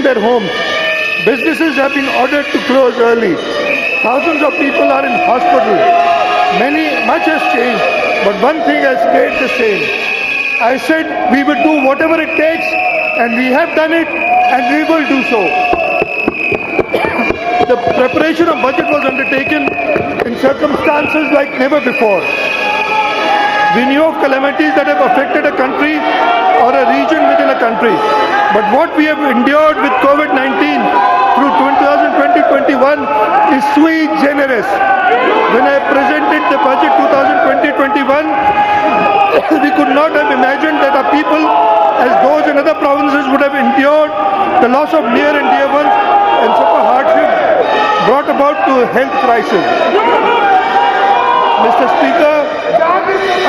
their homes. Businesses have been ordered to close early. Thousands of people are in hospital. Much has changed, but one thing has stayed the same. I said we would do whatever it takes, and we have done it, and we will do so. The preparation of budget was undertaken in circumstances like never before. We knew of calamities that have affected a country or a region within a country. But what we have endured with COVID-19 through 2020-21 is sui generis. When I presented the budget 2020-21, we could not have imagined that our people, as those in other provinces, would have endured the loss of near and dear ones and suffer hardship brought about to a health crisis. Mr. Speaker,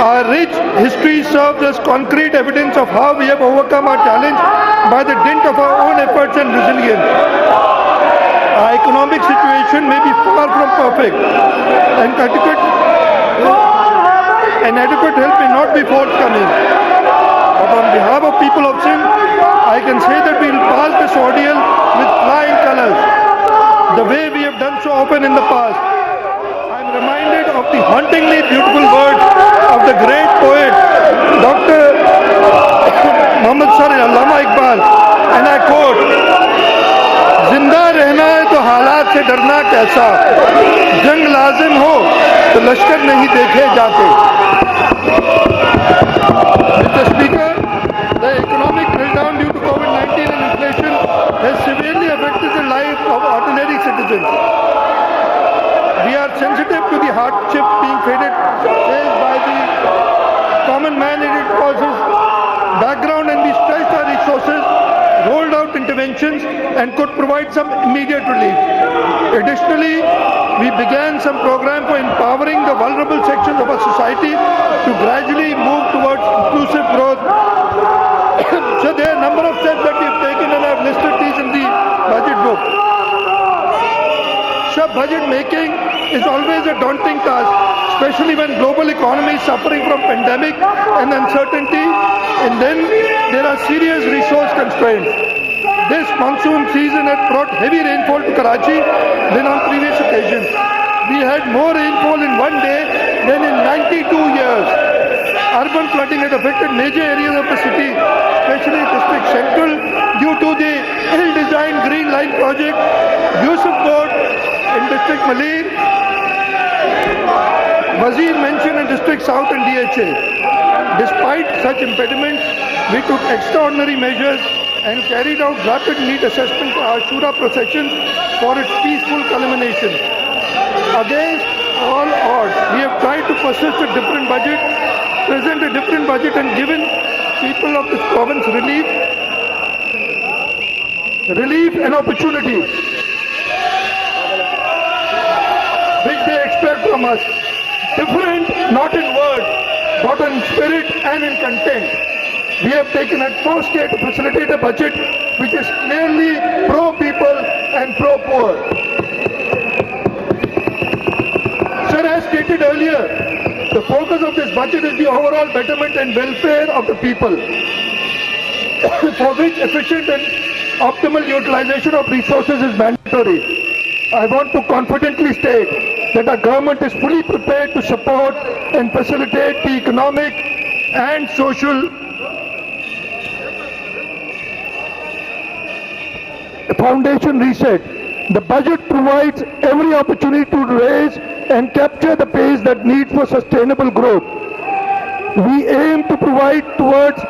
our rich history serves as concrete evidence of how we have overcome our challenge by the dint of our own efforts and resilience. Our economic situation may be far from perfect, and adequate help may not be forthcoming. But on behalf of people of Sindh, I can say that we will pass this ordeal with flying colors, the way we have done so often in the past. I am reminded of the hauntingly beautiful words of the great poet, Dr. Muhammad Allama Iqbal, and I quote, जिंदा रहना है तो हालात से डरना कैसा, जंग लाजिम हो तो लश्कर नहीं देखे जाते. Mr. Speaker, the economic meltdown due to COVID-19 and inflation has severely affected the life of ordinary citizens. We are sensitive to the hardship being faced by the common man, and it was his background, and we stretched our resources, rolled out interventions, and could provide some immediate relief. Additionally, we began some program for empowering the vulnerable sections of our society to gradually move towards inclusive growth. So there are a number of steps that we have taken, and I have listed these in the budget book. So budget making is always a daunting task, especially when global economy is suffering from pandemic and uncertainty, and then there are serious resource constraints. This monsoon season had brought heavy rainfall to Karachi than on previous occasions. We had more rainfall in one day than in 92 years. Urban flooding has affected major areas of the city, especially District Central, due to the ill-designed Green Line project, Yusuf Road in District Malir, Wazir Mention in District South and DHA. Despite such impediments, we took extraordinary measures and carried out rapid need assessment for our Ashura procession for its peaceful culmination. Against all odds, we have tried to present a different budget and given people of this province relief and opportunity which they expect from us. Different, not in word, but in spirit and in content. We have taken utmost care to facilitate a budget which is clearly pro-people and pro-poor. Sir, as stated earlier, the focus of this budget is the overall betterment and welfare of the people, for which efficient and optimal utilization of resources is mandatory. I want to confidently state that our government is fully prepared to support and facilitate the economic and social foundation reset. The budget provides every opportunity to raise and capture the pace that needs for sustainable growth. We aim to provide towards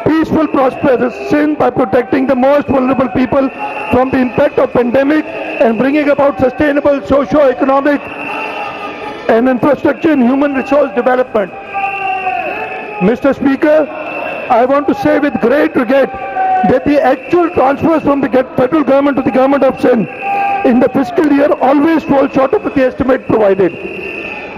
peaceful prosperous Sindh by protecting the most vulnerable people from the impact of pandemic and bringing about sustainable socio-economic and infrastructure and human resource development. Mr. Speaker, I want to say with great regret that the actual transfers from the federal government to the government of Sindh in the fiscal year always fall short of the estimate provided.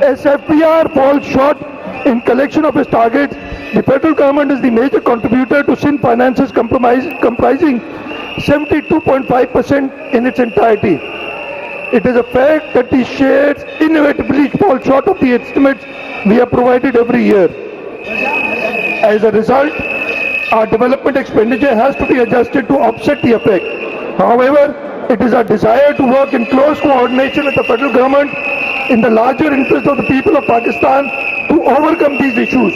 As FPR falls short in collection of its targets, the federal government is the major contributor to Sindh finances comprising 72.5% in its entirety. It is a fact that these shares inevitably fall short of the estimates we have provided every year. As a result, our development expenditure has to be adjusted to offset the effect. However, it is our desire to work in close coordination with the federal government in the larger interest of the people of Pakistan to overcome these issues.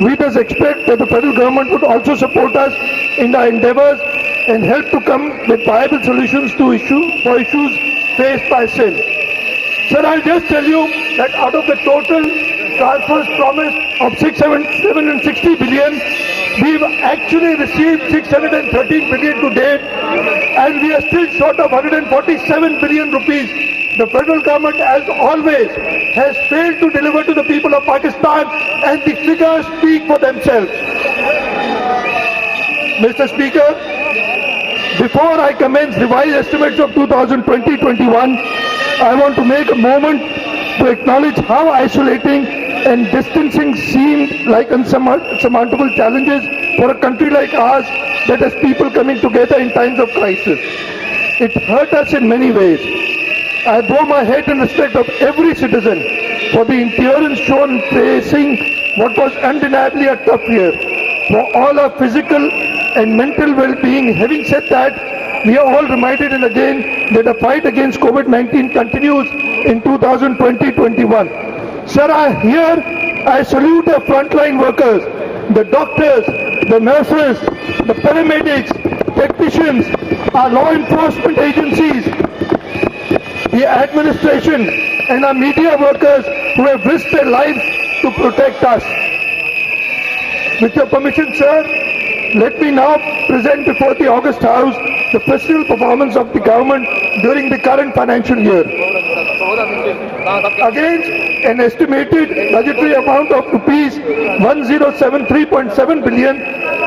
We thus expect that the federal government would also support us in our endeavors and help to come with viable solutions to issues faced by SIL. Sir, I'll just tell you that out of the total transfers promised of 760 billion, we've actually received 613 billion to date, and we are still short of 147 billion rupees. The federal government, as always, has failed to deliver to the people of Pakistan, and the figures speak for themselves. Mr. Speaker, before I commence revised estimates of 2020-21, I want to make a moment to acknowledge how isolating and distancing seemed like unsurmountable challenges for a country like ours that has people coming together in times of crisis. It hurt us in many ways. I bow my head in respect of every citizen for the endurance shown in facing what was undeniably a tough year. For all our physical and mental well-being, having said that, we are all reminded and again that the fight against COVID-19 continues in 2020-21. Sir, I salute the frontline workers, the doctors, the nurses, the paramedics, technicians, our law enforcement agencies, the administration, and our media workers who have risked their lives to protect us. With your permission, sir, let me now present before the August House the fiscal performance of the government during the current financial year. Against an estimated budgetary amount of rupees 1073.7 billion,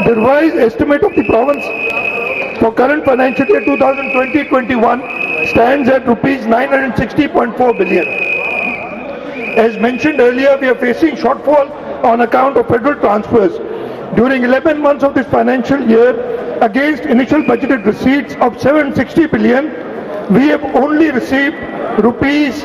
the revised estimate of the province for current financial year 2020-21 stands at rupees 960.4 billion. As mentioned earlier, we are facing shortfall on account of federal transfers. During 11 months of this financial year, against initial budgeted receipts of 760 billion, we have only received rupees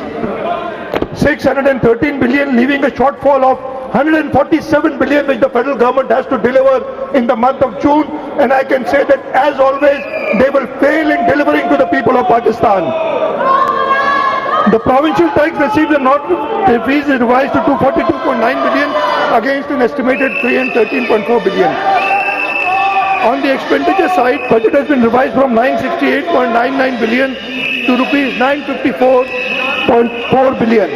613 billion, leaving a shortfall of 147 billion which the federal government has to deliver in the month of June, and I can say that as always they will fail in delivering to the people of Pakistan. The provincial tax received are not fees is revised to 242.9 billion against an estimated 313.4 billion. On the expenditure side, budget has been revised from 968.99 billion to rupees 954.4 billion.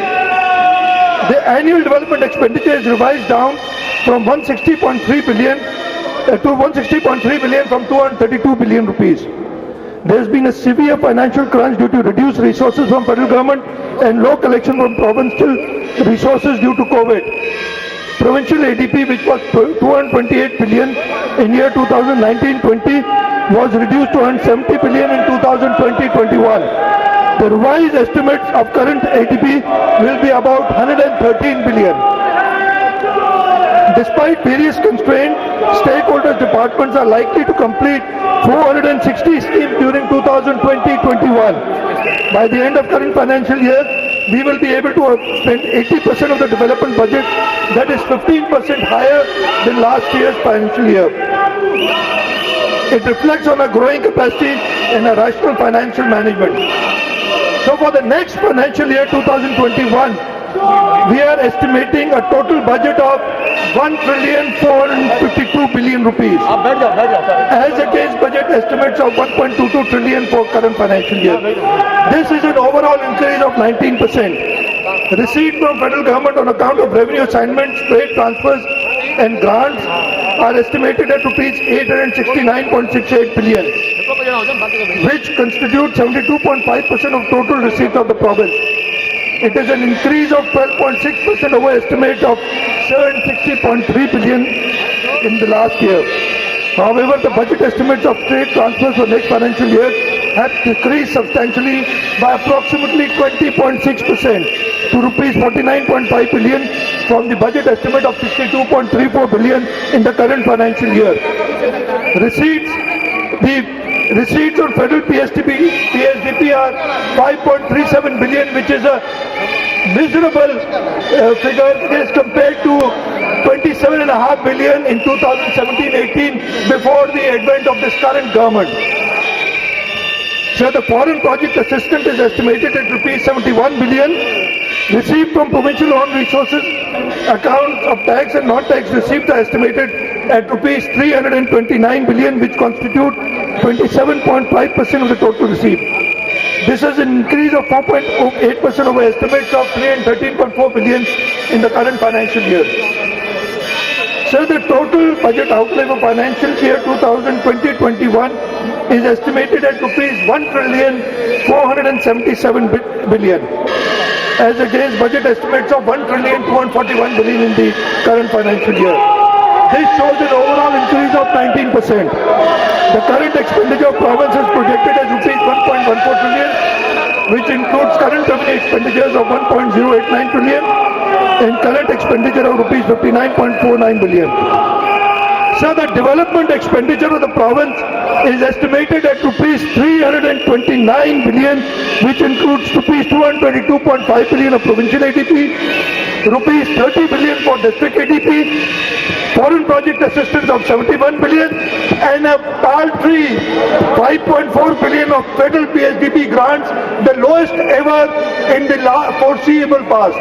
The annual development expenditure is revised down from 160.3 billion to 160.3 billion from 232 billion rupees. There has been a severe financial crunch due to reduced resources from federal government and low collection from provincial resources due to COVID. Provincial ADP, which was 228 billion in year 2019-20, was reduced to 170 billion in 2020-21. The revised estimates of current ADP will be about 113 billion. Despite various constraints, stakeholders departments are likely to complete 460 schemes during 2020-21. By the end of current financial year, we will be able to spend 80% of the development budget, that is 15% higher than last year's financial year. It reflects on a growing capacity and a rational financial management. So for the next financial year 2021, we are estimating a total budget of 1,452 billion rupees as against budget estimates of 1.22 trillion for current financial year. This is an overall increase of 19%. Receipts from federal government on account of revenue assignments, trade transfers and grants are estimated at rupees 869.68 billion, which constitute 72.5% of total receipts of the province. It is an increase of 12.6% over estimate of 760.3 billion in the last year. However, the budget estimates of trade transfers for next financial year have decreased substantially by approximately 20.6% to rupees 49.5 billion from the budget estimate of 62.34 billion in the current financial year. Receipts on federal PSDP are 5.37 billion, which is a miserable figure as compared to 27.5 billion in 2017-18 before the advent of this current government. Sir, the foreign project assistance is estimated at rupees 71 billion received from provincial owned resources. Accounts of tax and non-tax receipts are estimated at rupees 329 billion, which constitute 27.5% of the total receipt. This is an increase of 4.8% over estimates of 313.4 billion in the current financial year. Sir, the total budget outlay for financial year 2020-21 is estimated at rupees 1,477 billion, as against budget estimates of 1,241 billion in the current financial year. This shows an overall increase of 19%. The current expenditure of province is projected as rupees 1.14 trillion, which includes current revenue expenditures of 1.089 trillion and current expenditure of rupees 59.49 billion. So the development expenditure of the province is estimated at rupees 329 billion, which includes rupees 222.5 billion of provincial ADP, rupees 30 billion for district ADP, foreign project assistance of 71 billion, and a paltry 5.4 billion of federal PSDP grants, the lowest ever in the foreseeable past.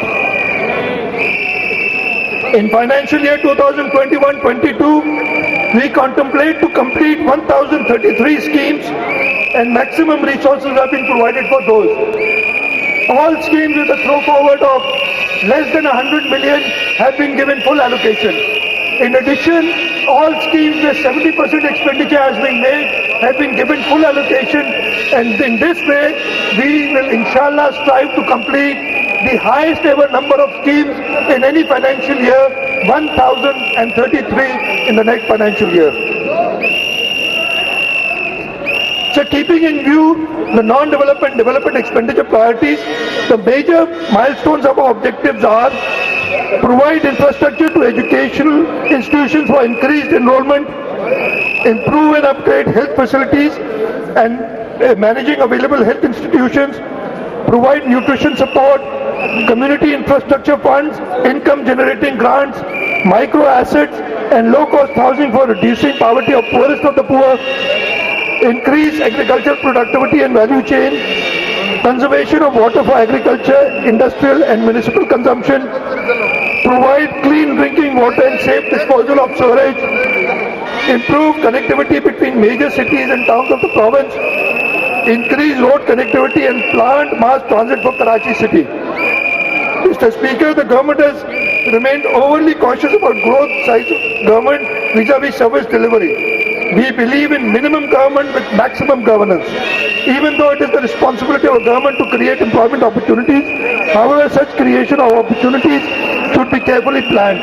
In financial year 2021-22, we contemplate to complete 1,033 schemes and maximum resources have been provided for those. All schemes with a throw forward of less than 100 million have been given full allocation. In addition, all schemes where 70% expenditure has been made have been given full allocation, and in this way we will inshallah strive to complete the highest ever number of schemes in any financial year, 1,033 in the next financial year. So keeping in view the non-development development expenditure priorities, the major milestones of our objectives are: provide infrastructure to educational institutions for increased enrollment, improve and upgrade health facilities and managing available health institutions, provide nutrition support, community infrastructure funds, income generating grants, micro assets and low cost housing for reducing poverty of poorest of the poor, increase agricultural productivity and value chain, conservation of water for agriculture, industrial and municipal consumption, provide clean drinking water and safe disposal of sewage, improve connectivity between major cities and towns of the province, increase road connectivity and plant mass transit for Karachi city. Mr. Speaker, the government has remained overly cautious about growth size of government vis-a-vis service delivery. We believe in minimum government with maximum governance. Even though it is the responsibility of government to create employment opportunities, however, such creation of opportunities should be carefully planned.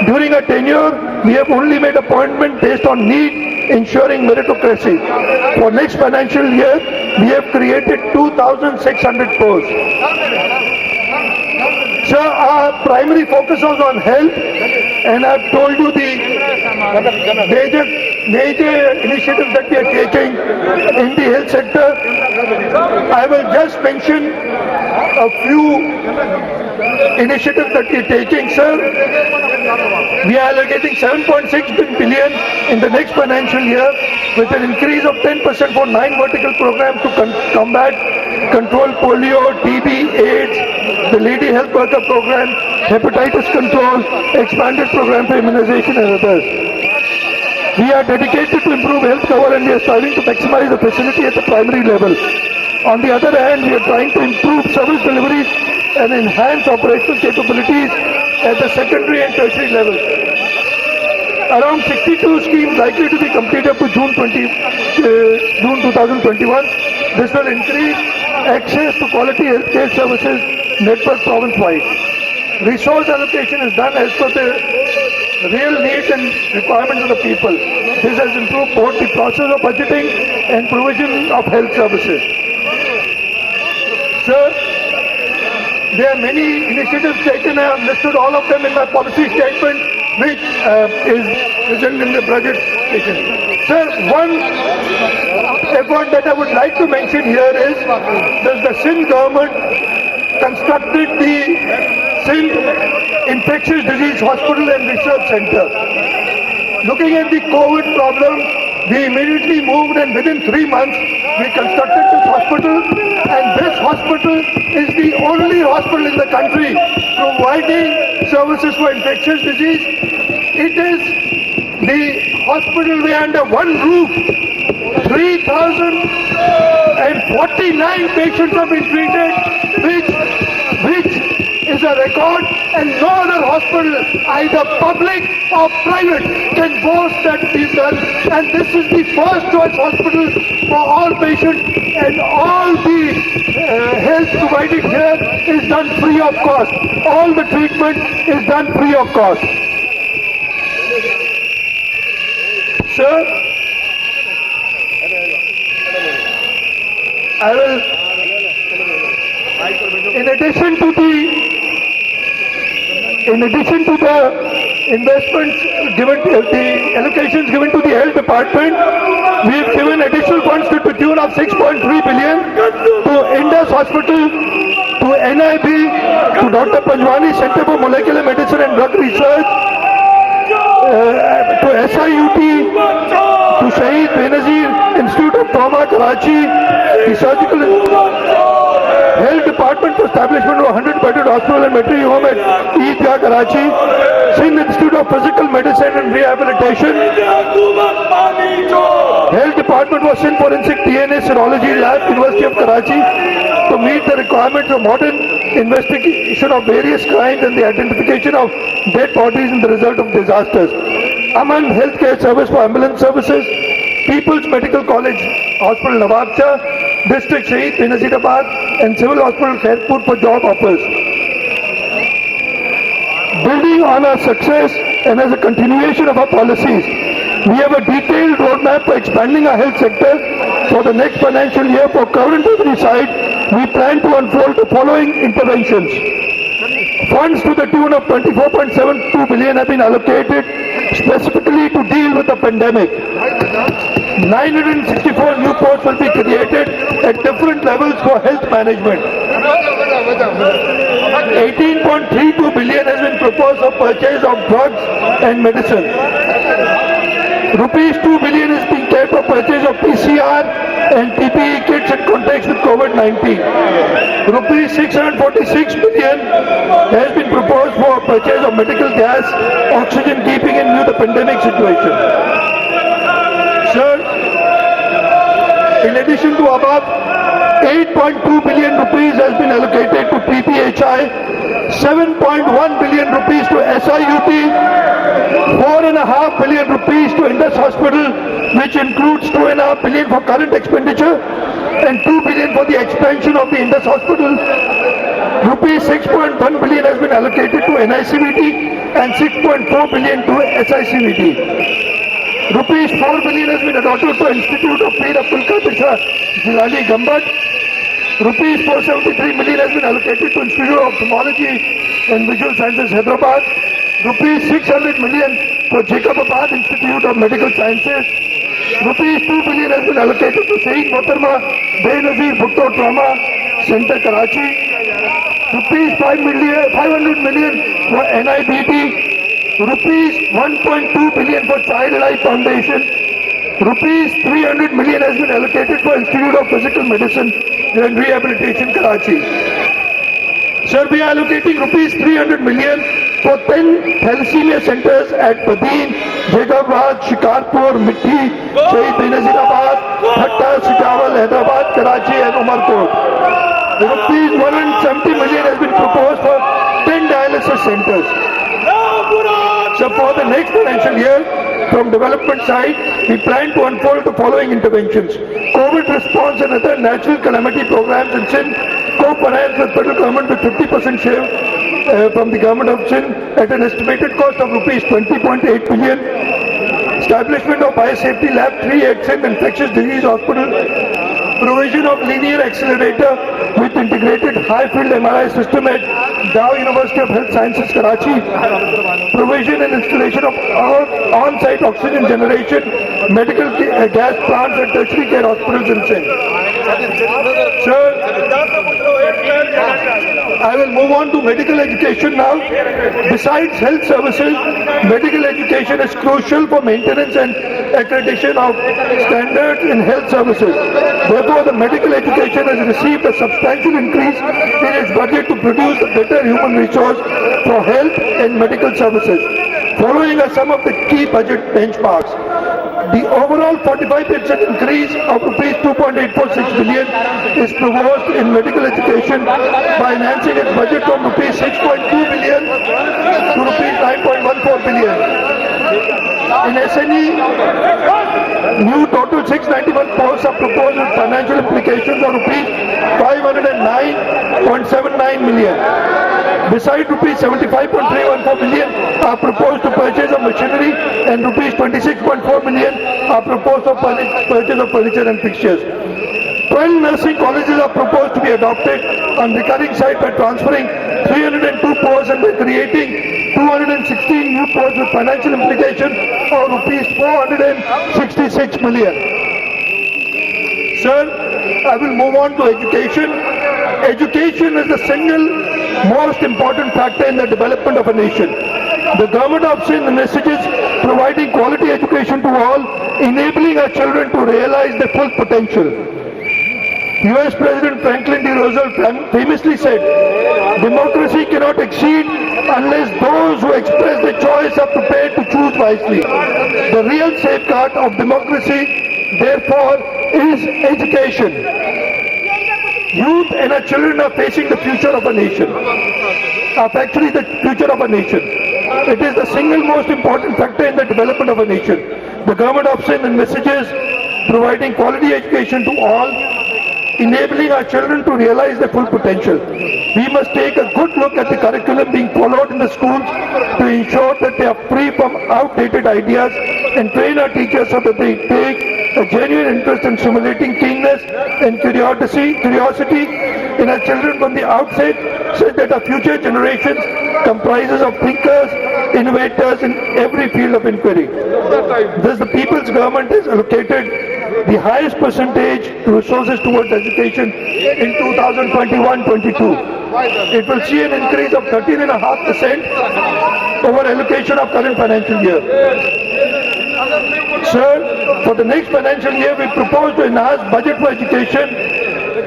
During our tenure, we have only made appointment based on need, ensuring meritocracy. For next financial year, we have created 2,600 posts. Sir, our primary focus was on health, and I've told you the major initiatives that we are taking in the health sector. I will just mention a few initiatives that we are taking, sir. We are allocating 7.6 billion in the next financial year with an increase of 10% for 9 vertical programs to combat, control polio, TB, AIDS, the lady health worker program, hepatitis control, expanded program for immunization and others. We are dedicated to improve health cover and we are striving to maximize the facility at the primary level. On the other hand, we are trying to improve service delivery and enhance operational capabilities at the secondary and tertiary level. Around 62 schemes likely to be completed to June 2021. This will increase access to quality healthcare services network province-wide. Resource allocation is done as per the real needs and requirements of the people. This has improved both the process of budgeting and provision of health services. Sir, there are many initiatives taken. I have listed all of them in my policy statement, which is present in the budget station. Sir, one effort that I would like to mention here is that the Sindh government constructed the Sindh Infectious Disease Hospital and Research Center. Looking at the COVID problem, we immediately moved and within 3 months we constructed this hospital hospital, and this hospital is the only hospital in the country providing services for infectious disease. It is the hospital where under one roof 3,049 patients have been treated, which is a record, and no other hospital, either public or private, can boast that we've done. And this is the first choice hospital for all patients, and all the health provided here is done free of cost. All the treatment is done free of cost. Sir, I will, in addition to the investments given, the allocations given to the health department, we have given additional funds to the tune of 6.3 billion to Indus Hospital, to NIB, to Dr. Panjwani Center for Molecular Medicine and Drug Research, to SIUT, to Shahid Benazir Institute of Trauma, Karachi, the Surgical Health Department for establishment of 100-bedded hospital and maternity home at Eidgah, Karachi, Sindh Institute of Physical Medicine and Rehabilitation, Health Department for Sindh Forensic DNA Serology Lab, University of Karachi, to meet the requirements of modern investigation of various crimes and the identification of dead bodies in the result of disasters. Aman Healthcare Service for ambulance services, People's Medical College Hospital Nawab Shah, District Shahid Benazirabad, and Civil Hospital Khairpur for job offers. Building on our success and as a continuation of our policies, we have a detailed roadmap for expanding our health sector for the next financial year. For current revenue side, we plan to unfold the following interventions. Funds to the tune of 24.72 billion have been allocated specifically to deal with the pandemic. 964 new posts will be created at different levels for health management. 18.32 billion has been proposed for purchase of drugs and medicine. Rupees 2 billion is being kept for purchase of PCR and PPE kits in context with COVID-19. Rupees 646 billion has been proposed for purchase of medical gas, oxygen, keeping in view the pandemic situation. Sir, in addition to above, 8.2 billion rupees has been allocated to PPHI, 7.1 billion rupees to SIUT, 4.5 billion rupees to Indus Hospital, which includes 2.5 billion for current expenditure and 2 billion for the expansion of the Indus Hospital. Rupees 6.1 billion has been allocated to NICVT and 6.4 billion to SICVT. Rupees 4 billion has been allotted to Institute of Peer Abdul Qadir Shah Jilani Gambat. Rupees 473 million has been allocated to Institute of Ophthalmology and Visual Sciences Hyderabad. Rupees 600 million for Jacobabad Institute of Medical Sciences. Rupees 2 billion has been allocated to Saeed Motarma Benazir Bhutto Trauma Center Karachi. Rupees 500 million for NIBT. Rupees 1.2 billion for Child Life Foundation. Rupees 300 million has been allocated for Institute of Physical Medicine and Rehabilitation Karachi. Sir, we are allocating rupees 300 million for 10 thalassemia centers at Padin, Jagabad, Shikarpur, Mithi, Shahid Benazirabad, Thatta, Sitawal, Hyderabad, Karachi and Umarkot. Rupees 170 million has been proposed for 10 dialysis centers. So for the next financial year, from development side, we plan to unfold the following interventions. COVID response and other natural calamity programs in Sindh, co-financed with federal government with 50% share from the government of Sindh at an estimated cost of rupees 20.8 billion. Establishment of biosafety lab 3 at Sindh Infectious Disease Hospital. Provision of linear accelerator with integrated high-field MRI system at Dow University of Health Sciences, Karachi. Provision and installation of on-site oxygen generation, medical gas plants at tertiary care hospitals in Sindh. Sir, I will move on to medical education now. Besides health services, medical education is crucial for maintenance and accreditation of standards in health services. Therefore, the medical education has received a substantial increase in its budget to produce a better human resource for health and medical services. Following are some of the key budget benchmarks. The overall 45% increase of rupees 2.846 billion is proposed in medical education by enhancing its budget from rupees 6.2 billion to rupees 9.14 billion. In SNE, new total 691 posts are proposed with financial implications of rupees 509.79 million. Besides, rupees 75.314 million are proposed to purchase of machinery and rupees 26.4 million are proposed for purchase of furniture and fixtures. 12 nursing colleges are proposed to be adopted on recurring site by transferring 302 posts and by creating 216 new posts with financial implication of rupees 466 million. Sir, I will move on to education. Education is the single most important factor in the development of a nation. The government of Sindh messages providing quality education to all, enabling our children to realize their full potential. US President Franklin D. Roosevelt famously said, democracy cannot exceed unless those who express their choice are prepared to choose wisely. The real safeguard of democracy, therefore, is education. Youth and our children are facing the future of a nation, actually the future of a nation. It is the single most important factor in the development of a nation. The government of Sindh messages providing quality education to all, enabling our children to realize their full potential. We must take a good look at the curriculum being followed in the schools to ensure that they are free from outdated ideas and train our teachers so that they take a genuine interest in stimulating keenness and curiosity in our children from the outset, such that our future generations comprises of thinkers, innovators in every field of inquiry. Thus, the people's government has allocated the highest percentage resources towards education in 2021-22. It will see an increase of 13.5% over allocation of current financial year. Sir, for the next financial year, we propose to enhance budget for education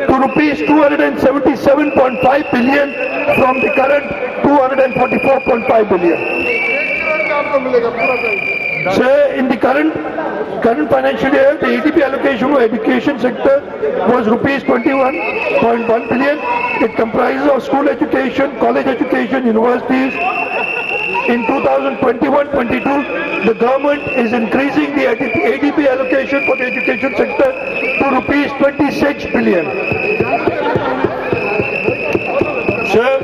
to rupees 277.5 billion from the current 244.5 billion. Sir, in the current financial year, the ADP allocation for education sector was rupees 21.1 billion. It comprises of school education, college education, universities. In 2021-22, the government is increasing the ADP allocation for the education sector to rupees 26 billion. Sir,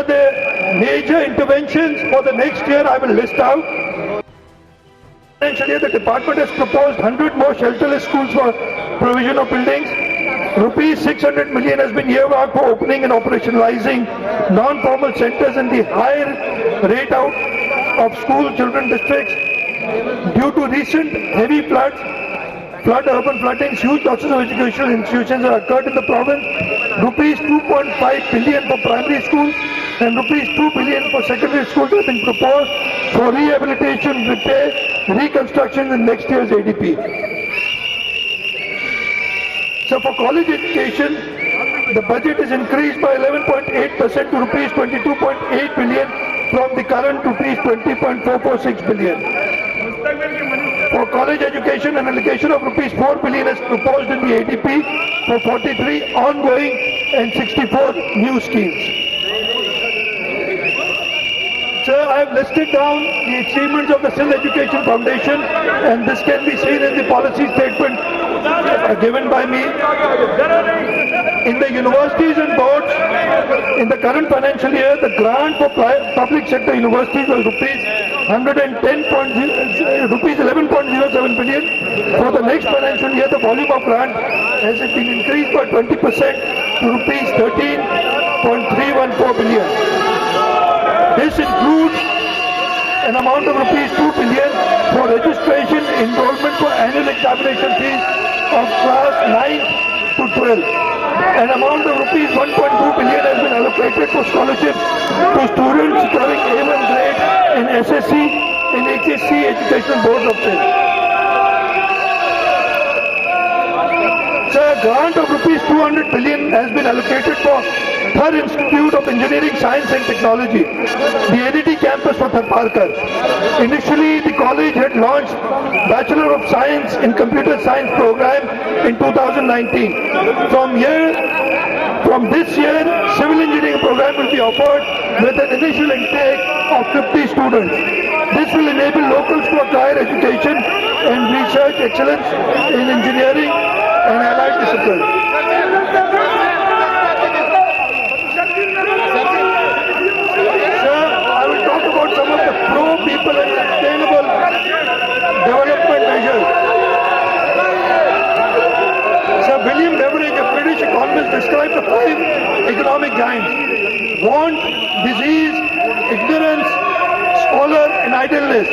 the major interventions for the next year I will list out. Financial year, the department has proposed 100 more shelterless schools for provision of buildings. Rupees 600 million has been earmarked for opening and operationalizing non-formal centers in the higher rate out of school children districts. Due to recent heavy urban floodings, huge losses of educational institutions have occurred in the province. Rupees 2.5 billion for primary schools and rupees 2 billion for secondary schools have been proposed for rehabilitation, repair, reconstruction in next year's ADP. So for college education, the budget is increased by 11.8% to rupees 22.8 billion from the current rupees 20.446 billion. For college education, an allocation of rupees 4 billion is proposed in the ADP for 43 ongoing and 64 new schemes. Sir, I have listed down the achievements of the Sindh Education Foundation, and this can be seen in the policy statement given by me. In the universities and boards, in the current financial year, the grant for public sector universities was rupees 11.07 billion. For the next financial year, the volume of grant has been increased by 20% to rupees 13.314 billion. This includes an amount of rupees 2 billion for registration, enrollment for annual examination fees of class 9 to 12. An amount of rupees 1.2 billion has been allocated for scholarships to students securing A1 grade in SSC and HSC educational boards of Sindh. A grant of rupees 200 billion has been allocated for Thar Institute of Engineering, Science and Technology, the NET campus for Tharparkar. Initially, the college had launched Bachelor of Science in Computer Science program in 2019. From this year, civil engineering program will be offered with an initial intake of 50 students. This will enable locals to acquire education and research excellence in engineering and allied disciplines. Sir, I will talk about some of the pro-people and sustainable development measures. Sir, William Beveridge, a British economist, described the 5 economic giants: want, disease, ignorance, scholar and idleness.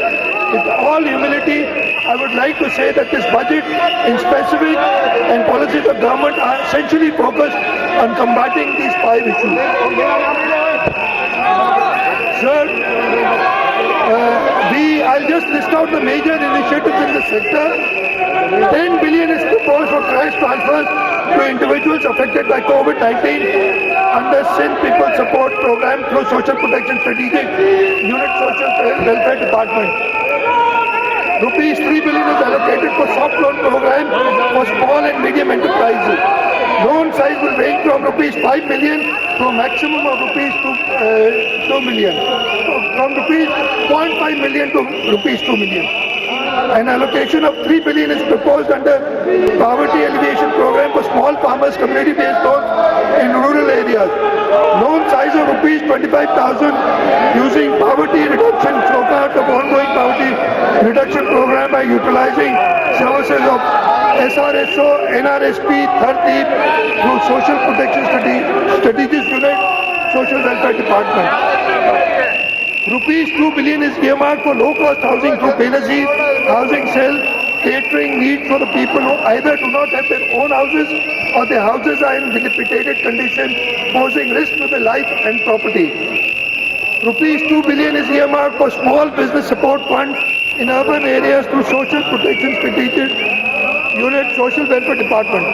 With all humility, I would like to say that this budget in specific and policies of government are essentially focused on combating these 5 issues. Sir, I'll just list out the major initiatives in the sector. 10 billion is proposed for cash transfers to individuals affected by COVID-19 under Sindh People Support Program through Social Protection Strategic Unit Social Welfare Department. Rupees 3 billion is allocated for soft loan program for small and medium enterprises. Loan size will range from rupees 5 million to a maximum of rupees 2 million. From rupees 0.5 million to rupees 2 million. An allocation of 3 billion is proposed under poverty alleviation program for small farmers, community-based loans in rural areas. Loan size of rupees 25,000 using poverty reduction scorecard of ongoing poverty reduction program by utilizing services of SRSO, NRSP, Thardeep through Social Protection Strategies Unit, Social Welfare Department. Rupees 2 billion is earmarked for low-cost housing through Benazir Housing Cell, catering needs for the people who either do not have their own houses or their houses are in dilapidated condition, posing risk to their life and property. Rupees 2 billion is earmarked for small business support fund in urban areas through Social Protection Strategic Unit, Social Welfare Department.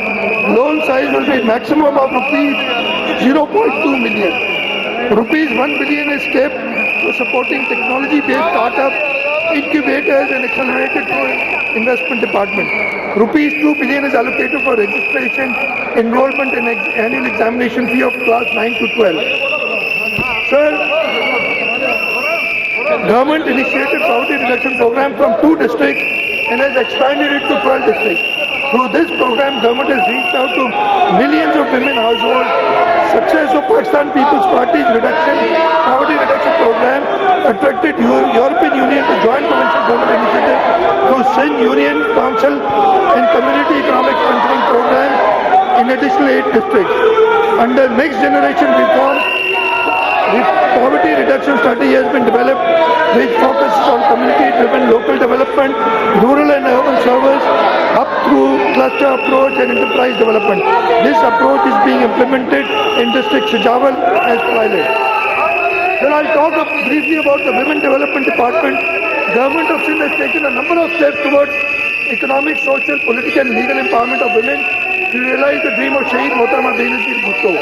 Loan size will be maximum of rupees 0.2 million. Rupees 1 billion is kept for supporting technology-based startups, incubators and accelerated investment department. Rupees 2 billion is allocated for registration, enrollment and annual examination fee of class 9 to 12. Sir, government initiated poverty reduction program from 2 districts and has expanded it to 12 districts. Through this program, government has reached out to millions of women households. Success of Pakistan People's Party's poverty reduction program attracted European Union to join provincial government initiative through Sindh Union Council and Community Economic Strengthening Program in additional 8 districts. Under next generation reform, the poverty reduction strategy has been developed, which focuses on community-driven local development, rural and urban service, up through cluster approach and enterprise development. This approach is being implemented in district Shajawal as pilot. Then I'll talk briefly about the Women Development Department. Government of Sindh has taken a number of steps towards economic, social, political and legal empowerment of women to realize the dream of Shaheed Mohtarama Benazir Bhutto,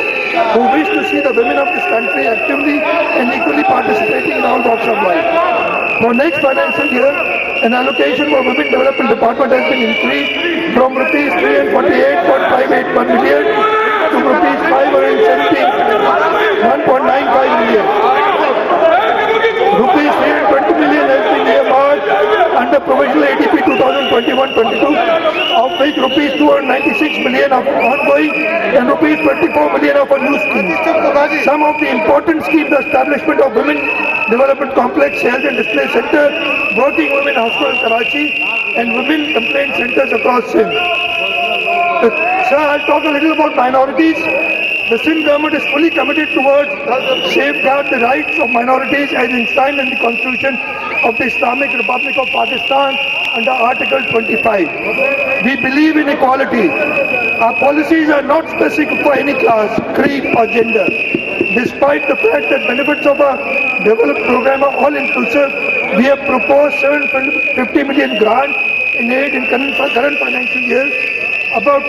who wished to see the women of this country actively and equally participating in all walks of life. For next financial year, an allocation for Women Development Department has been increased from rupees 348.581 million to rupees 571.95 million. Rupees 320 million has been earmarked under provisional ADP 2021-22, of which rupees 296 million of ongoing and rupees 24 million of a new scheme. Some of the important schemes: the establishment of Women Development Complex, Health and Display Center, Working Women Hospital Karachi and Women Complaint Centers across Sindh. Sir, I'll talk a little about minorities. The Sindh government is fully committed towards safeguard the rights of minorities as enshrined in the Constitution of the Islamic Republic of Pakistan under Article 25. We believe in equality. Our policies are not specific for any class, creed or gender. Despite the fact that benefits of a developed program are all inclusive, we have proposed 750 million grant in aid in current financial year. About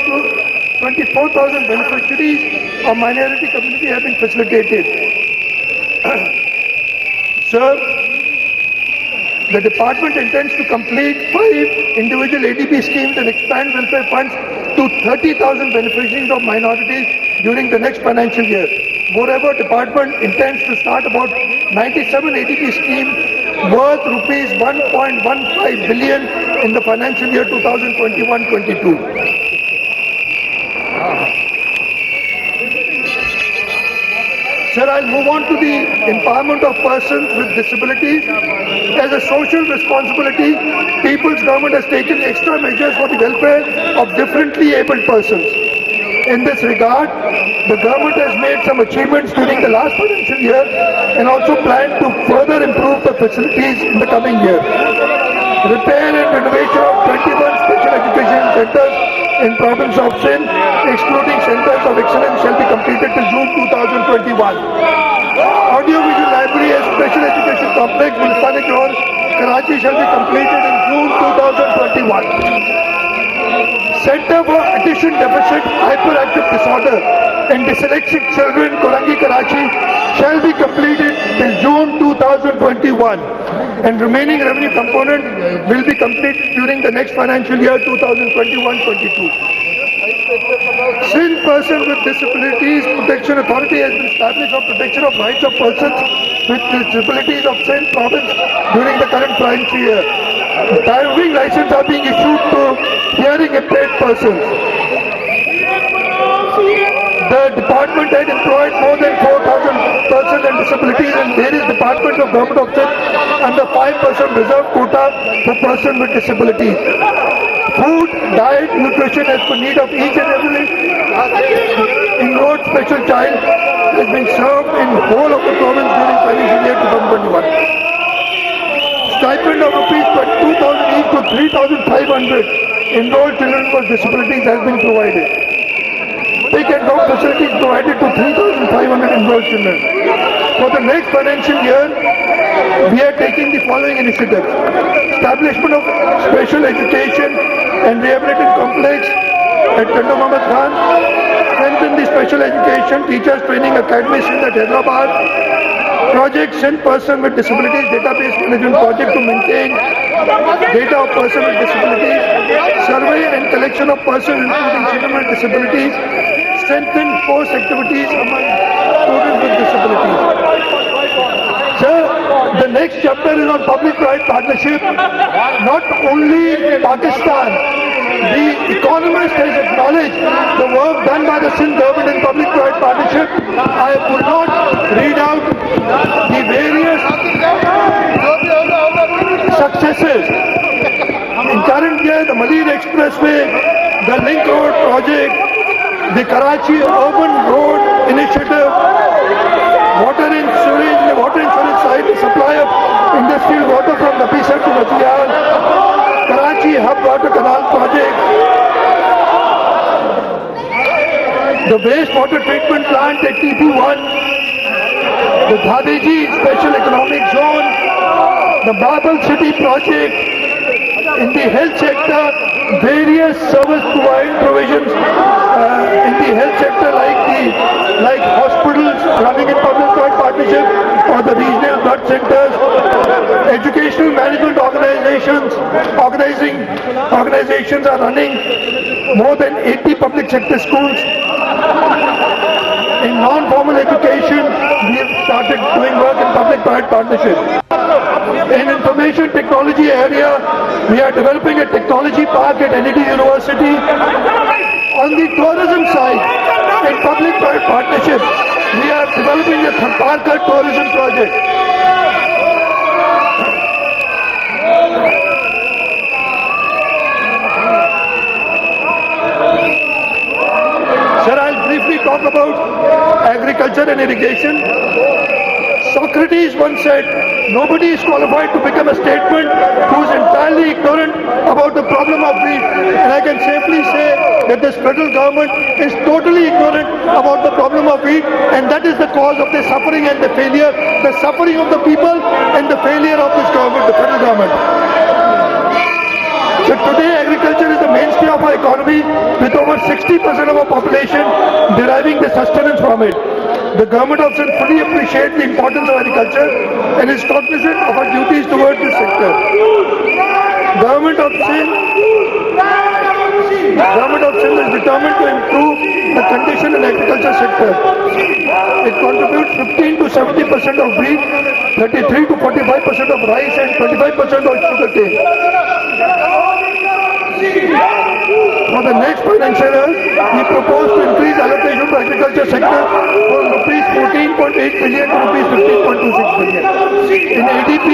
24,000 beneficiaries of minority community have been facilitated. Sir, the department intends to complete 5 individual ADB schemes and expand welfare funds to 30,000 beneficiaries of minorities during the next financial year. Moreover, department intends to start about 97 ADB schemes worth rupees 1.15 billion in the financial year 2021-22. Sir, I'll move on to the empowerment of persons with disabilities. As a social responsibility, People's Government has taken extra measures for the welfare of differently abled persons. In this regard, the government has made some achievements during the last financial year and also plans to further improve the facilities in the coming year. Repair and renovation of 21 special education centers in province of Sindh, excluding centers of excellence, shall be completed till June 2021. Audiovisual library and special education complex Multani Johor, Karachi shall be completed in June 2021. Center for Attention Deficit Hyperactive Disorder and Dyslexic Children, Korangi, Karachi shall be completed till June 2021, and remaining revenue component will be completed during the next financial year 2021-22. Sindh Person with Disabilities Protection Authority has been established for protection of rights of persons with disabilities of Sindh province during the current financial year. Driving licenses are being issued to hearing impaired persons. The department had employed more than 4,000 persons with disabilities in various departments of Government of Sindh under 5% reserve quota for persons with disabilities. Food, diet, nutrition as per need of each and every enrolled special child has been served in whole of the province during financial year 2021. Stipend of rupees 2,000 each to 3,500 enrolled children with disabilities has been provided. Pick and drop facilities provided to 3,500 enrolled children. For the next financial year, we are taking the following initiatives. Establishment of special education and rehabilitation complex at Tanda Muhammad Khan. Strengthen the special education teachers training academy at Hyderabad. Project Sindh Person with Disabilities Database Management Project to maintain data of person with disabilities. Survey and collection of persons including children with disabilities. Strengthen force activities among students with disabilities. Sir, the next chapter is on public-private partnership. Not only Pakistan, the Economist has acknowledged the work done by the Sindh government in public-private partnership. I would not read out the various successes. In current year, the Malid Expressway, the Link Road project, the Karachi Urban Road Initiative, water and sewage, the water and sewage side, the supply of industrial water from Napisar to Natiyal, Karachi Hub Water Canal project, the wastewater treatment plant at TP1, the Dhadeji Special Economic Zone, the Babel City project, in the health sector, various service provisions in the health sector like hospitals running in public-private partnership or the regional blood centers, educational management organizations are running more than 80 public sector schools. In non-formal education, we have started doing work in public-private partnership. In information technology area, we are developing a technology park at NED University. On the tourism side, in public-private partnership, we are developing a Thamparkar tourism project. Sir, I'll briefly talk about and irrigation. Socrates once said, nobody is qualified to become a statesman who is entirely ignorant about the problem of wheat. And I can safely say that this federal government is totally ignorant about the problem of wheat, and that is the cause of the suffering and the failure, the suffering of the people and the failure of this government, the federal government. So today agriculture is the mainstay of our economy, with over 60% of our population deriving the sustenance from it. The government of Sindh fully appreciates the importance of agriculture and is cognizant of our duties towards this sector. Government of Sindh is determined to improve the condition in agriculture sector. It contributes 15 to 70% of wheat, 33 to 45% of rice, and 25% of sugarcane. For the next financial year, we propose to increase allocation to agriculture sector from rupees 14.8 billion to rupees 15.26 billion. In ADP,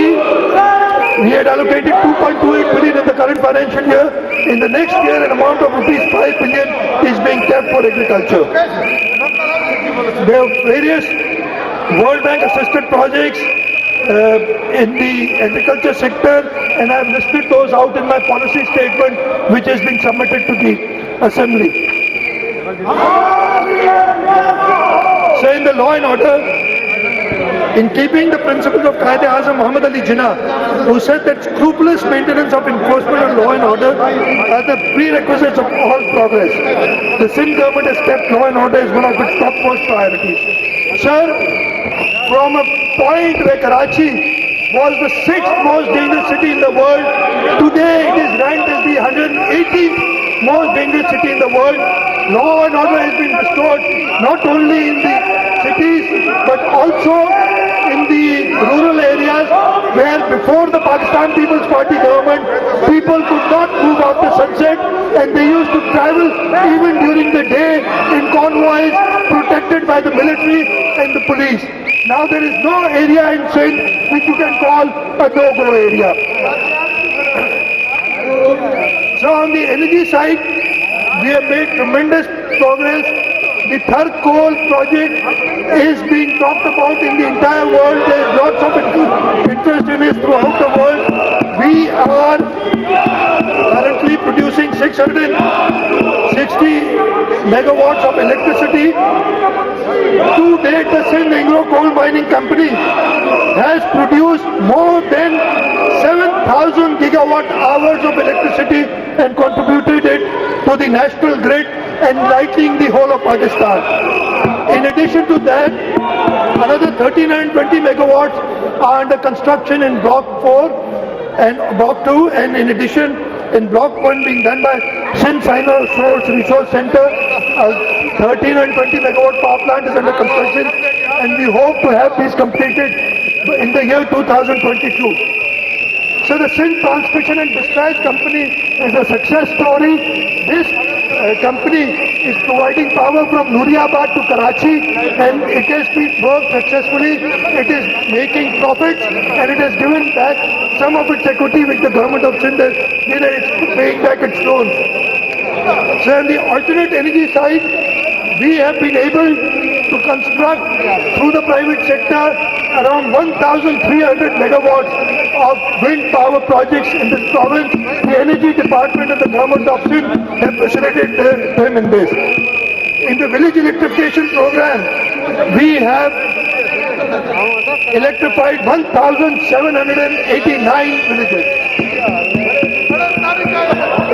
we had allocated 2.28 billion in the current financial year. In the next year, an amount of rupees 5 billion is being kept for agriculture. There are various World Bank assisted projects in the agriculture sector, and I have listed those out in my policy statement, which has been submitted to the Assembly. So in the law and order, in keeping the principles of Quaid-e-Azam Muhammad Ali Jinnah, who said that scrupulous maintenance of enforcement of law and order are the prerequisites of all progress, the Sindh government has kept law and order as one of its topmost priorities. Sir, from a point where Karachi was the 6th most dangerous city in the world, today it is ranked as the 118th most dangerous city in the world. Law and order has been restored not only in the cities but also in the rural areas, where before the Pakistan People's Party government, people could not move after sunset, and they used to travel even during the day in convoys protected by the military and the police. Now there is no area in Sindh which you can call a no-go area. So on the energy side, we have made tremendous progress. The Thar coal project is being talked about in the entire world. There is lots of interest in it throughout the world. We are currently producing 660 megawatts of electricity. To date, the Sindh Anglo Coal Mining Company has produced more than 7,000 gigawatt hours of electricity and contributed it to the national grid, enlightening the whole of Pakistan. In addition to that, another 1,320 megawatts are under construction in Block 4 and Block 2, and in addition, in Block 1 being done by Sindh Sino-Source Resource Center, a 1,320 megawatt power plant is under construction, and we hope to have these completed in the year 2022. So the Sindh Transmission and Dispatch Company is a success story. This company is providing power from Nooriabad to Karachi, and it has been worked successfully. It is making profits, and it has given back some of its equity which the government of Sindh has been paying back its loans. So on the alternate energy side, we have been able to construct through the private sector around 1,300 megawatts of wind power projects in this province. The Energy Department and the government of Sindh have facilitated them in this. In the village electrification program, we have electrified 1,789 villages.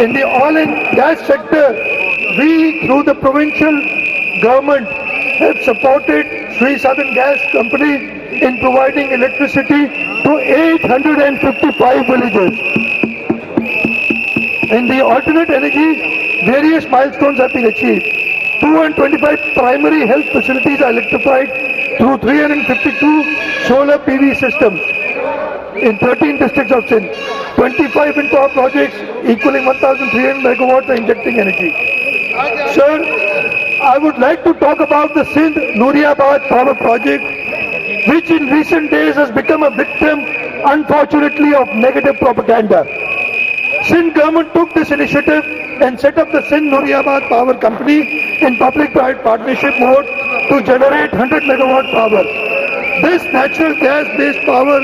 In the oil and gas sector, we, through the provincial government, have supported Sri Southern Gas Company in providing electricity to 855 villages. In the alternate energy, various milestones have been achieved. 225 primary health facilities are electrified through 352 solar PV systems in 13 districts of Sindh. 25 wind power projects equaling 1,300 megawatts are injecting energy. Sir, I would like to talk about the Sindh Nooriabad power project, which in recent days has become a victim, unfortunately, of negative propaganda. Sindh government took this initiative and set up the Sindh Nooriabad Power Company in public-private partnership mode to generate 100 megawatt power. This natural gas-based power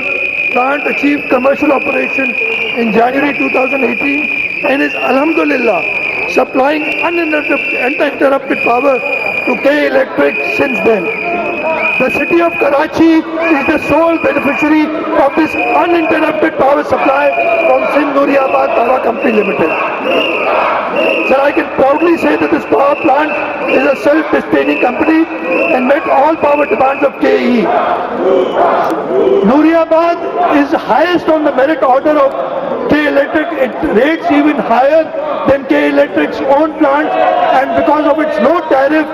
plant achieved commercial operation in January 2018 and is, alhamdulillah, supplying uninterrupted power to K Electric since then. The city of Karachi is the sole beneficiary of this uninterrupted power supply from Sindh Nooriabad Power Company Limited. Sir, I can proudly say that this power plant is a self-sustaining company and met all power demands of KE. Nooriabad is highest on the merit order of K Electric. It rates even higher than K Electric's own plant, and because of its low tariff,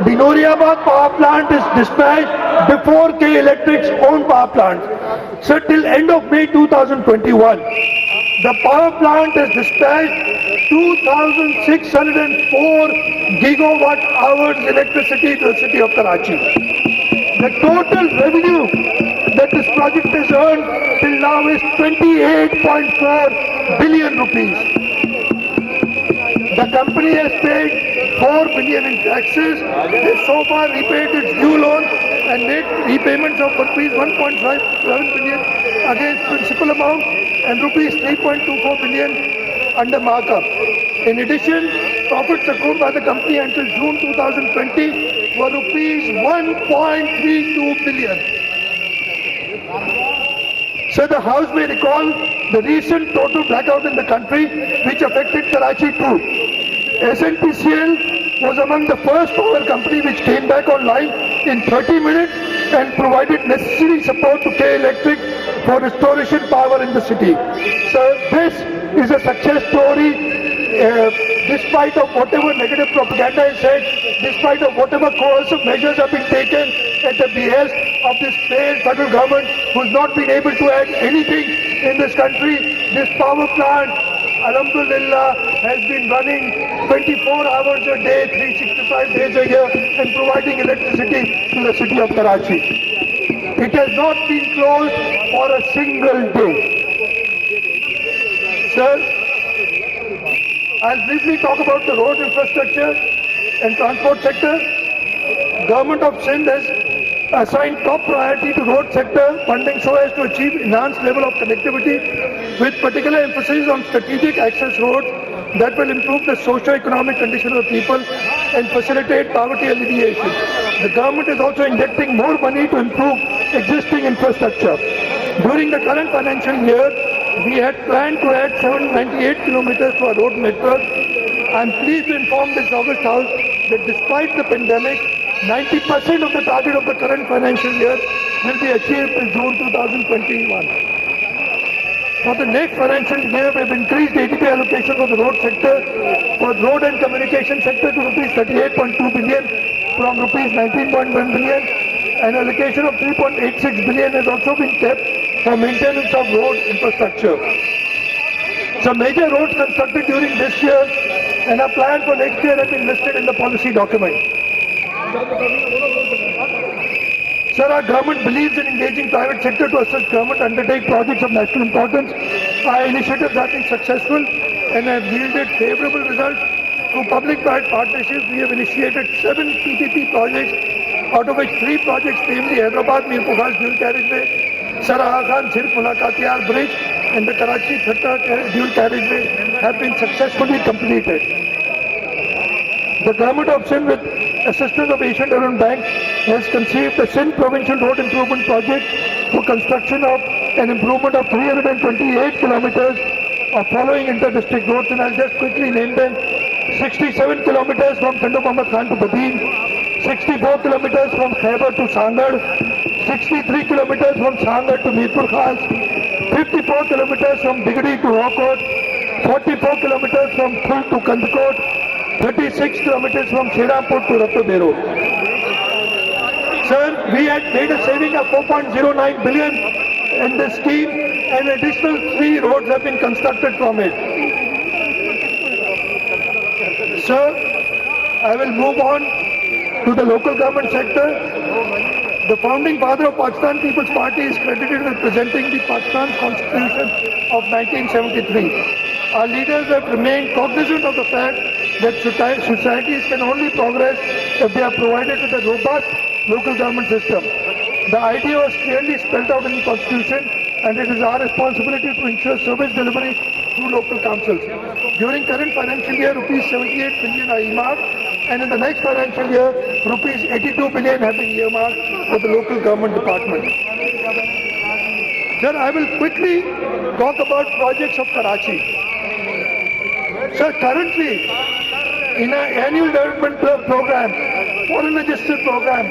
the Nooriabad power plant is dispatched before K Electric's own power plant. So till end of May 2021, the power plant has dispatched 2,604 gigawatt hours electricity to the city of Karachi. The total revenue that this project has earned till now is 28.4 billion rupees. The company has paid 4 billion in taxes, has so far repaid its due loans and made repayments of rupees 1.57 billion against principal amount and rupees 3.24 billion under markup. In addition, profits accrued by the company until June 2020 were rupees 1.32 billion. So the House may recall the recent total blackout in the country which affected Karachi too. SNPCL was among the first power company which came back online in 30 minutes and provided necessary support to K Electric for restoration power in the city. So this is a success story despite of whatever negative propaganda is said, despite of whatever coercive measures have been taken at the behest of this failed federal government who has not been able to add anything in this country. This power plant, alhamdulillah, has been running 24 hours a day, 365 days a year and providing electricity to the city of Karachi. It has not been closed for a single day. Sir, I'll briefly talk about the road infrastructure and transport sector. Government of Sindh has assigned top priority to road sector funding so as to achieve enhanced level of connectivity with particular emphasis on strategic access roads that will improve the socio-economic condition of the people and facilitate poverty alleviation. The government is also injecting more money to improve existing infrastructure. During the current financial year, we had planned to add 798 kilometers to our road network. I am pleased to inform this August House that despite the pandemic, 90% of the target of the current financial year will be achieved in June 2021. For the next financial year, we have increased ADP allocation for the road sector, for road and communication sector to rupees 38.2 billion from rupees 19.1 billion. An allocation of 3.86 billion has also been kept for maintenance of road infrastructure. Some major roads constructed during this year and a plan for next year have been listed in the policy document. Sir, our government believes in engaging private sector to assist government undertake projects of national importance. Our initiatives have been successful and have yielded favorable results. Through public-private partnerships, we have initiated 7 PPP projects, out of which 3 projects, namely Hyderabad-Mirpur Khas dual carriageway, Saraha Khan Sirf Mulaqatiyar Bridge and the Karachi-Thatta dual carriageway have been successfully completed. The government of Sindh, with assistance of Asian Development Bank, has conceived the Sindh Provincial Road Improvement Project for construction of an improvement of 328 kilometers of following inter-district roads, and I'll just quickly name them: 67 kilometers from Tando Muhammad Khan to Badin, 64 kilometers from Khyber to Sangad, 63 kilometers from Sangad to Mirpur Khas, 54 kilometers from Digdi to Hokot, 44 kilometers from Phul to Kandkot, 36 kilometers from Srirampur to Rattabero. Sir, we had made a saving of 4.09 billion in this scheme and additional 3 roads have been constructed from it. Sir, I will move on to the local government sector. The founding father of Pakistan People's Party is credited with presenting the Pakistan Constitution of 1973. Our leaders have remained cognizant of the fact that societies can only progress if they are provided with a robust local government system. The idea was clearly spelled out in the Constitution, and it is our responsibility to ensure service delivery through local councils. During current financial year, rupees 78 billion are earmarked, and in the next financial year, rupees 82 billion have been earmarked for the local government department. Sir, I will quickly talk about projects of Karachi. Sir, currently, in our annual development program, foreign register program,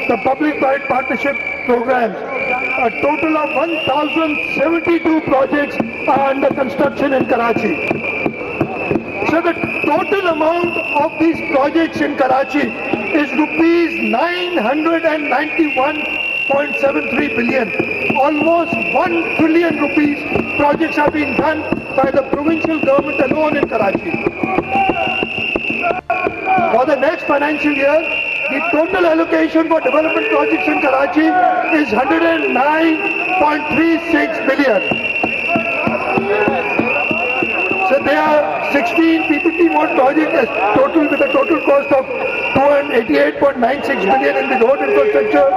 the public-private partnership programs, a total of 1,072 projects are under construction in Karachi. So the total amount of these projects in Karachi is rupees 991.73 billion. Almost 1 trillion rupees projects have been done by the provincial government alone in Karachi. For the next financial year, the total allocation for development projects in Karachi is 109.36 billion. So there are 16 PPP mode projects total with a total cost of 288.96 billion in the road infrastructure,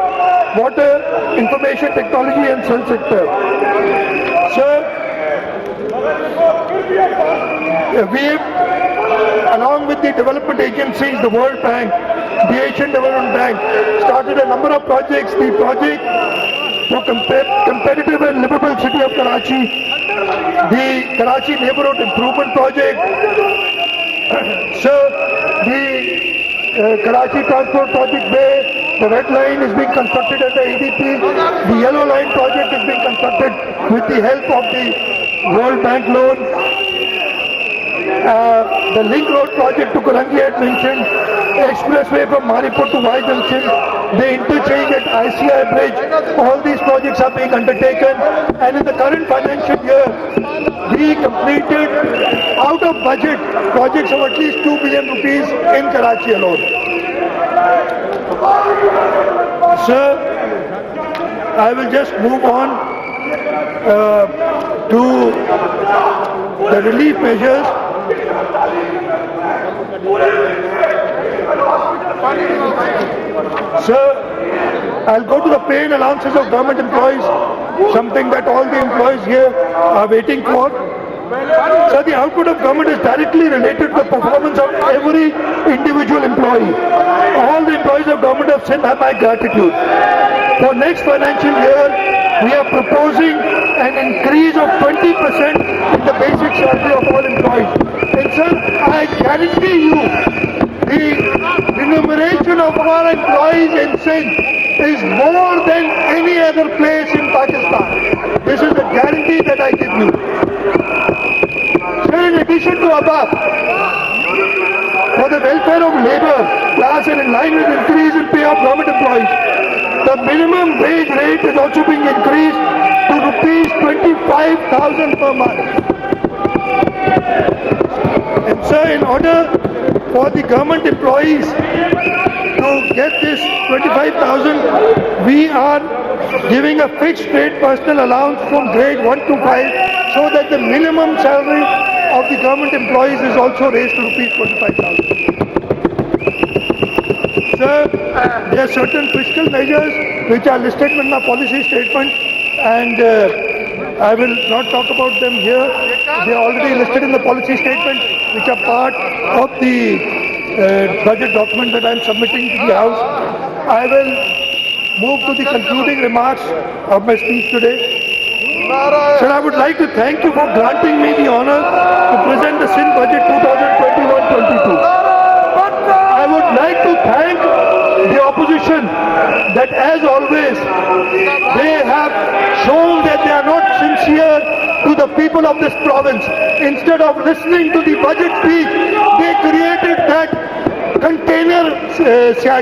water, information technology and cell sector. So we, along with the development agencies, the World Bank, the Asian Development Bank, started a number of projects. The project for competitive and livable city of Karachi, the Karachi Neighborhood Improvement Project, so the Karachi Transport Project Bay, the red line is being constructed at the ADP, the yellow line project is being constructed with the help of the World Bank loan. The link road project to Kurangi had mentioned, expressway from Manipur to Y Junction, the interchange at ICI Bridge, all these projects are being undertaken, and in the current financial year, we completed out of budget projects of at least 2 billion rupees in Karachi alone. Sir, I will just move on to the relief measures. Sir, I'll go to the pay and allowances of government employees, something that all the employees here are waiting for. Sir, the output of government is directly related to the performance of every individual employee. All the employees of government have sent my gratitude. For next financial year, we are proposing an increase of 20% in the basic salary of all employees. And sir, I guarantee you, the remuneration of our employees in Sindh is more than any other place in Pakistan. This is a guarantee that I give you. Sir, in addition to above, for the welfare of labor class and in line with increase in pay of government employees, the minimum wage rate is also being increased to rupees 25,000 per month. And sir, in order for the government employees to get this 25,000, we are giving a fixed rate personal allowance from grade 1 to 5, so that the minimum salary of the government employees is also raised to rupees 25,000. Sir, there are certain fiscal measures which are listed in my policy statement, and I will not talk about them here. They are already listed in the policy statement, which are part of the budget document that I am submitting to the House. I will move to the concluding remarks of my speech today. Sir, I would like to thank you for granting me the honor to present the Sindh Budget 2021-22. I would like to thank the opposition that, as always, they have shown that they are not sincere to the people of this province. Instead of listening to the budget speech, they created that container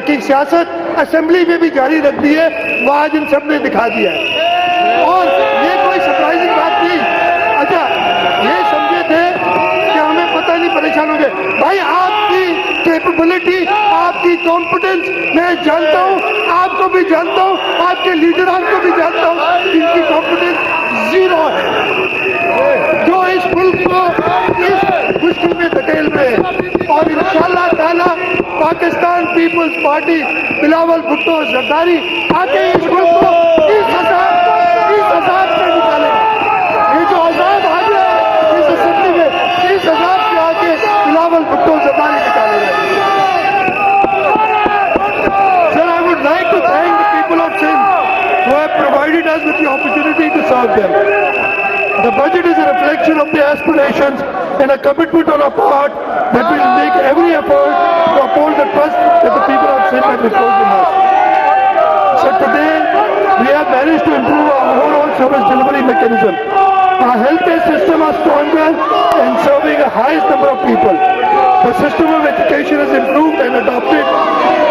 की सियासत assembly में भी जारी रख दी है, वो आज इन सब ने दिखा दिया है। और ये कोई सरप्राइजिंग बात नहीं। अच्छा, ये समझे थे कि हमें पता नहीं, परेशान हो गए। भाई, आपकी कैपेबिलिटी, आपकी कॉम्पिटेंस मैं जानता हूँ, आपको भी जानता हूँ, आपके लीडरान को भी जानता हूँ, इनकी कॉम्पिटेंस जीरो है, जो इस मुल्क को इस मुश्किल में धकेल रहे हैं। और पार्टी बिलावल भुट्टो जरदारी आके इस मुल्क को इस अजाब से निकाले। ये जो अजाब आ गया इस असेंबली में, इस अजाब से आके बिलावल भुट्टो जरदारी निकालेगा। Sir, I would like to thank the people of Sindh who have provided us with the opportunity to serve them. The budget is a reflection of the aspirations and a commitment on our part that we will make every effort to uphold the trust that the people of Sindh have reposed in us. So today, we have managed to improve our overall service delivery mechanism. Our healthcare system is stronger and serving a highest number of people. The system of education has improved and adopted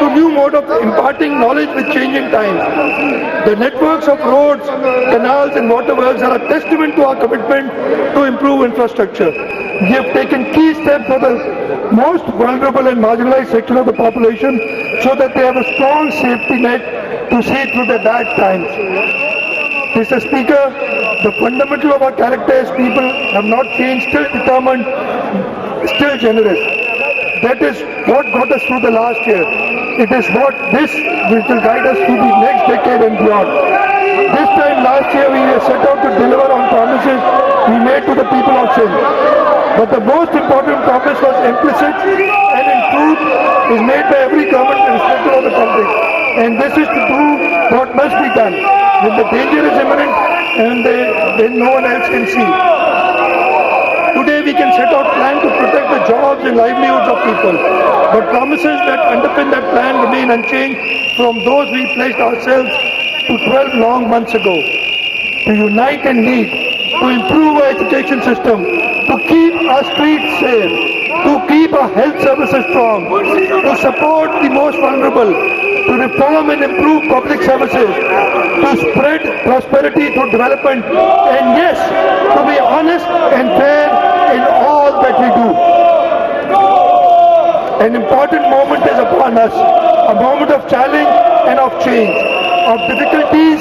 to new mode of imparting knowledge with changing times. The networks of roads, canals and waterworks are a testament to our commitment to improve infrastructure. We have taken key steps for the most vulnerable and marginalized section of the population so that they have a strong safety net to see through the bad times. Mr. Speaker, the fundamental of our character as people have not changed, still determined, still generous. That is what got us through the last year. It is what this which will guide us through the next decade and beyond. This time last year we were set out to deliver on promises we made to the people of Sindh. But the most important promise was implicit and in truth is made by every government irrespective of the country. And this is to do what must be done when the danger is imminent and when no one else can see. Today we can set out plan to protect the jobs and livelihoods of people. But promises that underpin that plan remain unchanged from those we pledged ourselves to 12 long months ago. To unite and lead, to improve our education system, to keep our streets safe, to keep our health services strong, to support the most vulnerable, to reform and improve public services, to spread prosperity through development, and yes, to be honest and fair in all that we do. An important moment is upon us, a moment of challenge and of change, of difficulties,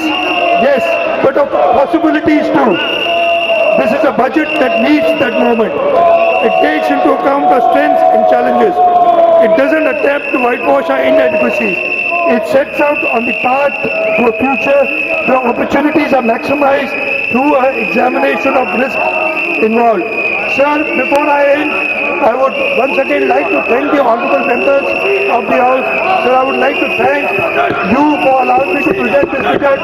yes, but of possibilities too. This is a budget that meets that moment. It takes into account our strengths and challenges. It doesn't attempt to whitewash our inadequacies. It sets out on the path to a future where opportunities are maximized through an examination of risk involved. Sir, before I end, I would once again like to thank the honorable members of the House. Sir, I would like to thank you for allowing me to present this budget.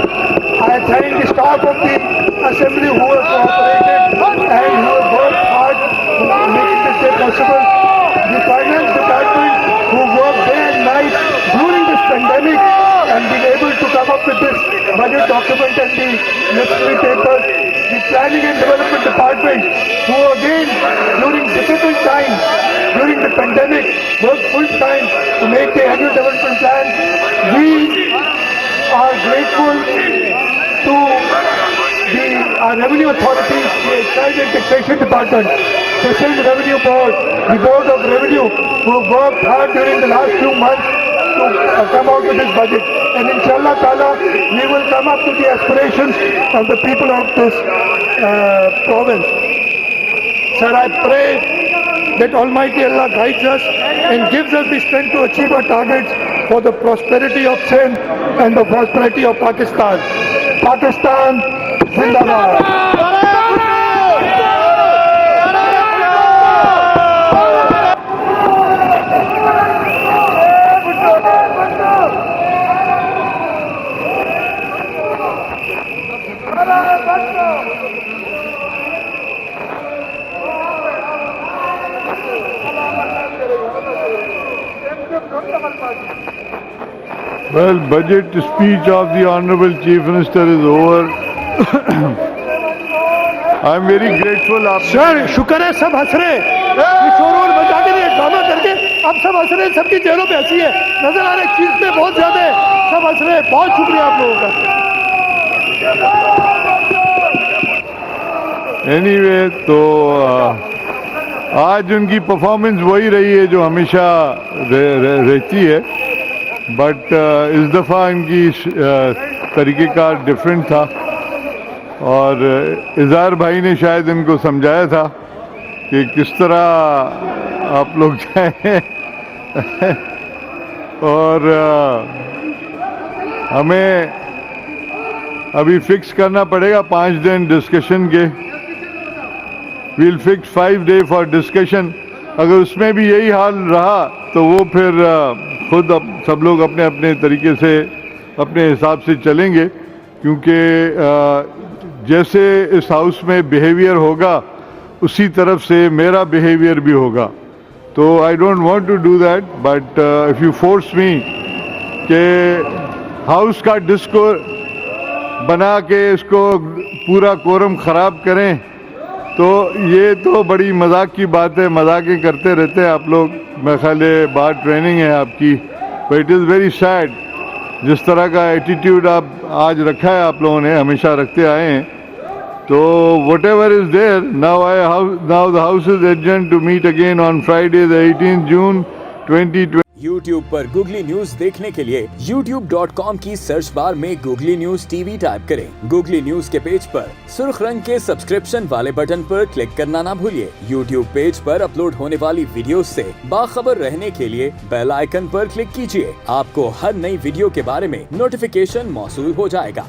I thank the staff of the Assembly who have cooperated and who have worked hard to make this day possible. The Finance Department who worked day and night during this pandemic and been able to come up with this budget document and the necessary papers. The Planning and Development Department who again during difficult times, during the pandemic, worked full time to make the annual development plan. We are grateful to our revenue authorities, the Excise and Taxation Department, the Sindh Revenue Board, the Board of Revenue, who have worked hard during the last few months to come out with this budget. And inshallah ta'ala, we will come up to the aspirations of the people of this province. Sir, I pray that Almighty Allah guides us and gives us the strength to achieve our targets for the prosperity of Sindh and the prosperity of Pakistan. Pakistan, Zindabad. Well, budget speech of the Honorable Chief Minister is over. I am very grateful. Sir शुक्र है सब हंस रहे हैं, शोर वोर मचा के ड्रामा करके अब सब हंस रहे हैं, सबकी चेहरों पे हंसी है नजर आ रही है, चीज पे बहुत ज्यादा है, सब हंस रहे हैं। बहुत शुक्रिया आप लोगों का। Anyway, तो आज उनकी परफॉर्मेंस वही रही है जो हमेशा रहती है, बट इस दफ़ा इनकी तरीक़ेकार डिफरेंट था और इज़हार भाई ने शायद इनको समझाया था कि किस तरह आप लोग जाएं और हमें अभी फिक्स करना पड़ेगा 5 दिन डिस्कशन के। We'll fix 5 day for discussion. अगर उसमें भी यही हाल रहा तो वो फिर खुद सब लोग अपने अपने तरीके से अपने हिसाब से चलेंगे, क्योंकि जैसे इस हाउस में बिहेवियर होगा उसी तरफ से मेरा बिहेवियर भी होगा। तो I don't want to do that, but if you force me कि हाउस का डिस्को बना के इसको पूरा कोरम ख़राब करें, तो ये तो बड़ी मजाक की बात है। मजाकें करते रहते हैं आप लोग। मैं ख्याल है बात ट्रेनिंग है आपकी, but it is very sad जिस तरह का एटीट्यूड आप आज रखा है, आप लोगों ने हमेशा रखते आए हैं। तो whatever is there, now the house is adjourned to meet again on Friday the 18th June 2020। YouTube पर गूगली न्यूज देखने के लिए youtube.com की सर्च बार में गूगली न्यूज टीवी टाइप करें। गूगली न्यूज के पेज पर सुर्ख रंग के सब्सक्रिप्शन वाले बटन पर क्लिक करना ना भूलिए। YouTube पेज पर अपलोड होने वाली वीडियोस से बाखबर रहने के लिए बेल आइकन पर क्लिक कीजिए। आपको हर नई वीडियो के बारे में नोटिफिकेशन मौसूल हो जाएगा।